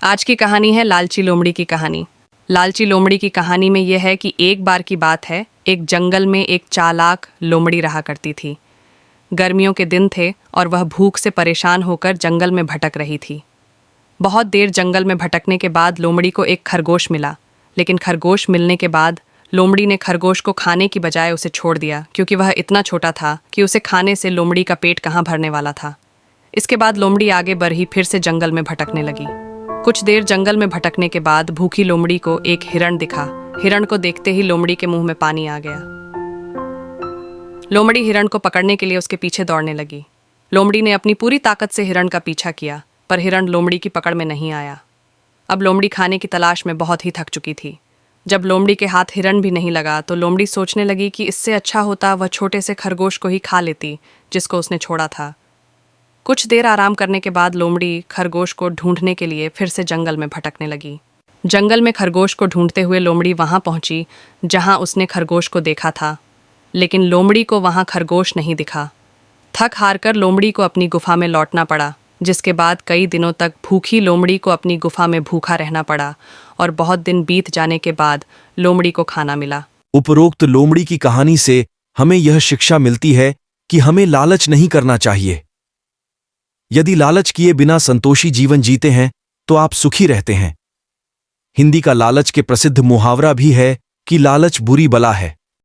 आज की कहानी है लालची लोमड़ी की कहानी। लालची लोमड़ी की कहानी में यह है कि एक बार की बात है, एक जंगल में एक चालाक लोमड़ी रहा करती थी। गर्मियों के दिन थे और वह भूख से परेशान होकर जंगल में भटक रही थी। बहुत देर जंगल में भटकने के बाद लोमड़ी को एक खरगोश मिला, लेकिन खरगोश मिलने के बाद लोमड़ी ने खरगोश को खाने की बजाय उसे छोड़ दिया, क्योंकि वह इतना छोटा था कि उसे खाने से लोमड़ी का पेट कहाँ भरने वाला था। इसके बाद लोमड़ी आगे बढ़ी, फिर से जंगल में भटकने लगी। कुछ देर जंगल में भटकने के बाद भूखी लोमड़ी को एक हिरण दिखा। हिरण को देखते ही लोमड़ी के मुंह में पानी आ गया। लोमड़ी हिरण को पकड़ने के लिए उसके पीछे दौड़ने लगी। लोमड़ी ने अपनी पूरी ताकत से हिरण का पीछा किया, पर हिरण लोमड़ी की पकड़ में नहीं आया। अब लोमड़ी खाने की तलाश में बहुत ही थक चुकी थी। जब लोमड़ी के हाथ हिरण भी नहीं लगा तो लोमड़ी सोचने लगी कि इससे अच्छा होता वह छोटे से खरगोश को ही खा लेती जिसको उसने छोड़ा था। कुछ देर आराम करने के बाद लोमड़ी खरगोश को ढूंढने के लिए फिर से जंगल में भटकने लगी। जंगल में खरगोश को ढूंढते हुए लोमड़ी वहां पहुंची जहां उसने खरगोश को देखा था, लेकिन लोमड़ी को वहां खरगोश नहीं दिखा। थक हार कर लोमड़ी को अपनी गुफा में लौटना पड़ा, जिसके बाद कई दिनों तक भूखी लोमड़ी को अपनी गुफा में भूखा रहना पड़ा और बहुत दिन बीत जाने के बाद लोमड़ी को खाना मिला। उपरोक्त लोमड़ी की कहानी से हमें यह शिक्षा मिलती है कि हमें लालच नहीं करना चाहिए। यदि लालच किए बिना संतोषी जीवन जीते हैं तो आप सुखी रहते हैं। हिंदी का लालच के प्रसिद्ध मुहावरा भी है कि लालच बुरी बला है।